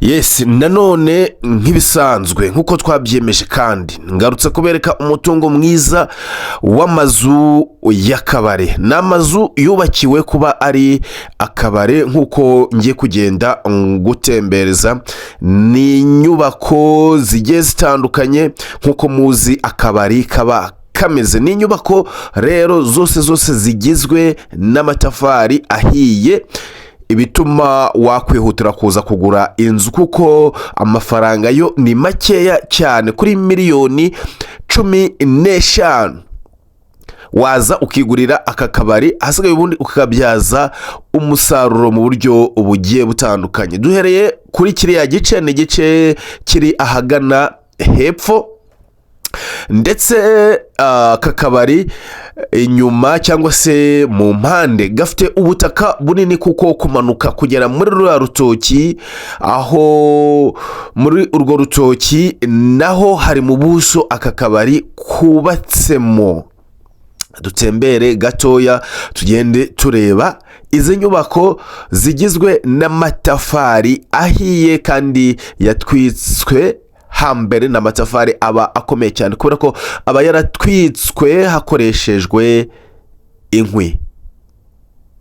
Yes, nanone nk'ibisanzwe nkuko twabyemeje kandi ngarutse kubereka umutungo mwiza w'amazu y'akabare. N'amazu yubakiwe kuba ari akabare nkuko ngiye kugenda ngutembereza. Ni inyubako zigiye zitandukanye nkuko muzi akabari kaba kameze. Ni inyubako rero zose zigizwe n'amatafari ahiye, ibituma wakwihutira kuza kugura inzu kuko amafaranga yo ni makeya cyane. Kuri miliyoni 15 waza ukigurira aka kabari, hasigaye ubundi ukabyaza umusaruro mu buryo bugiye butandukanye. Duhereye kuri kiriya gice, ni igice kiri ahagana hepfo, ndetse aka kabari inyuma cyangwa se mu mpande gafite ubutaka bunini kuko kumanuka kugera muri rwa rutoki, aho muri urwo rutoki naho hari mu buso aka kabari kubatsemo. Dutembere gatoya tugende tureba izi nyubako zigizwe n'amatafari ahiye kandi yatwitswe hambere. N'amatafari aba akomeye cyane kubera ko aba yaratwitswe hakoreshejwe inkwi.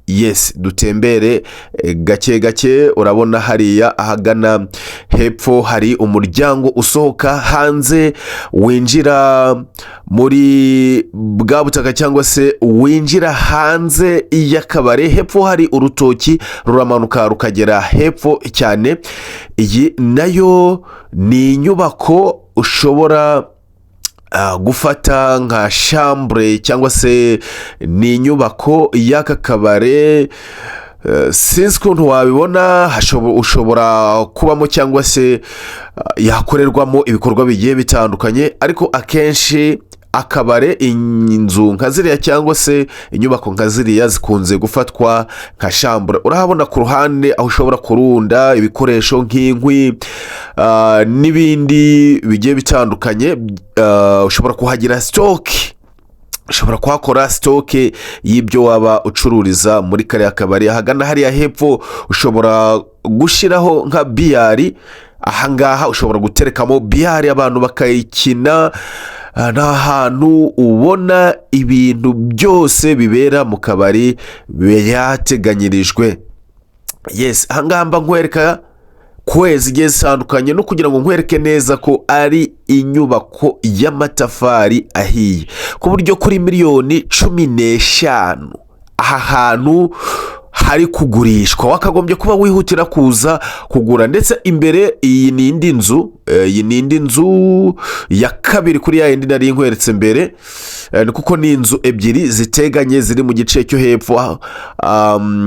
Yes, dutembere gake urabona hariya ahagana hepfo hari umuryango usohoka hanze winjira muri bwa butaka cyangwa se winjira hanze y'akabare. Hepfo hari urutoki ruramanuka rukagera hepfo cyane. Iyi nayo ni inyubako ushobora gufata nka chambre cyangwa se ni inyubako y'aka kabare. Sinzi ukuntu wabibona, ushobora kubamo cyangwa se yakorerwamo ibikorwa bigiye bitandukanye, ariko akenshi akabare, inzu nka ziriya cyangwa se inyubako nka ziriya zikunze gufatwa nka chambre. Urahabona ku ruhande aho ushobora kurunda ibikoresho nk'inkwi n'ibindi bigiye bitandukanye. Ushobora kuhagira stock, ushobora kuhakora stock y'ibyo waba ucururiza muri kariya kabari. Ahagana hariya hepfo ushobora gushyiraho nka biyari. Ahangaha ushobora guterekamo biyari abantu bakayikina. Ni ahantu ubona ibintu byose bibera mu kabari byateganyirijwe. Yes, ahangaha mba nkwereka kwezi zigiye zitandukanye no kugira ngo nkwereke neza ko ari inyubako y'amatafari ahiye, ku buryo kuri miliyoni 15 aha hantu hari kugurishwa. Wakagombye kuba wihutira kuza kugura. Ndetse imbere iyi ni indi nzu ya kabiri kuri ya yindi nari nkweretse mbere, kuko ni inzu ebyiri ziteganye ziri mu gice cyo hepfo.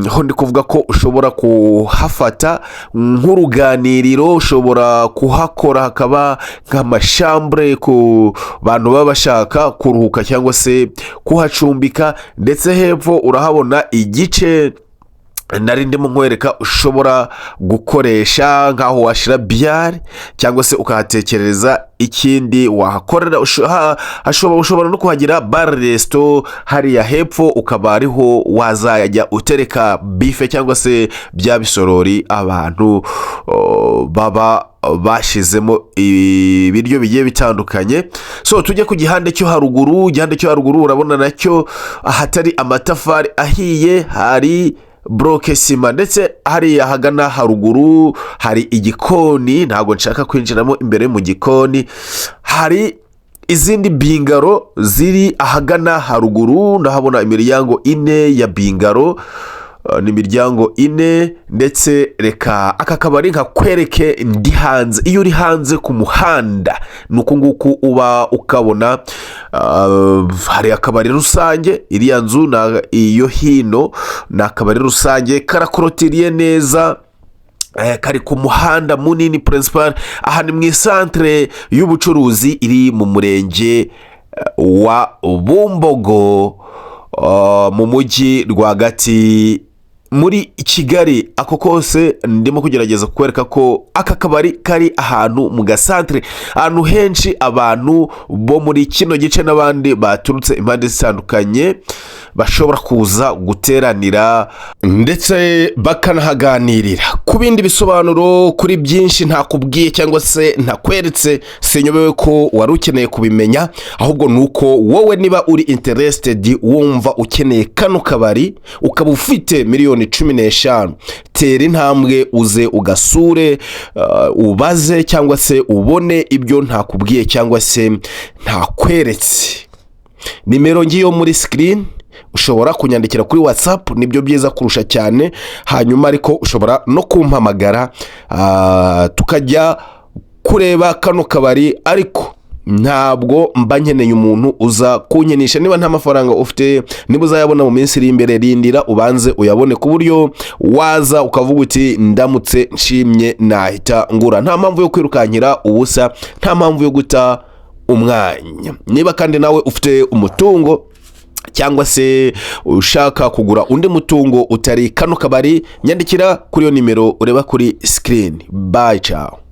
Ho ndi kuvuga ko ushobora kuhafata nk'uruganiriro, ushobora kuhakora hakaba nk'amashambre ku bantu baba bashaka kuruhuka cyangwa se kuhacumbika. Ndetse hepfo urahabona igice nari ndimo nkwereka ushobora gukoresha nk'aho washira biyari cyangwa se ukahatekereza ikindi wahakorera. Ushobora no kuhagira bar resto hariya hepfo, ukaba ariho wazajya utereka bife cyangwa se bya bisorori abantu baba bashizemo ibiryo bigiye bitandukanye. So tujye ku gihande cyo haruguru. Urabona nacyo ahatari amatafari ahiye hari broke sima, ndetse hari ahagana haruguru hari igikoni. Ntabwo nshaka kwinjiramo imbere mu gikoni. Hari izindi bingaro ziri ahagana haruguru. Ndahabona imiryango 4 ya bingaro, ni imiryango 4. Ndetse reka aka kabari nkakwereke ndi hanze. Iyo uri hanze ku muhanda nuko nguku uba ukabona. Hari akabari rusange, iriya nzu na iyo hino na akabari rusange karakorotiriye neza, kari ku muhanda munini principal. Aha ni mu centre y'ubucuruzi iri mu murenge wa Bumbogo, mu mujyi rwagati muri Kigali. Ako kose ndimo kugerageza kwereka ko aka kabari kari ahantu mu gasantere, ahantu henshi abantu bo muri kino gice n'abandi baturutse impande zitandukanye bashobora kuza guteranira ndetse bakanahaganirira. Ku bindi bisobanuro kuri byinshi ntakubwiye cyangwa se ntakweretse, sinyobewe ko wari ukeneye kubimenya, ahubwo nuko wowe niba uri interested, wumva ukeneye kano kabari, ukaba ufite miliyoni 15, tera intambwe uze ugasure, ubaze cyangwa se ubone ibyo ntakubwiye cyangwa se ntakweretse. Nimero ngiyo muri screen, ushobora kunyandikira kuri WhatsApp, nibyo byiza kurusha cyane. Hanyuma ariko ushobora no kumpamagara tukajya kureba kano kabari, ariko ntabwo mba nkeneye umuntu uza kunkenisha. Niba nta mafaranga ufite, niba uzayabona mu minsi iri imbere, rindira ubanze uyabone ku buryo waza ukavuga uti ndamutse nshimye nahita ngura. Nta mpamvu yo kwirukankira ubusa, nta mpamvu yo guta umwanya. Niba kandi nawe ufite umutungo cyangwa se ushaka kugura undi mutungo utari kano kabari, nyandikira kuri yo nimero ureba kuri screen. Bye, ciao.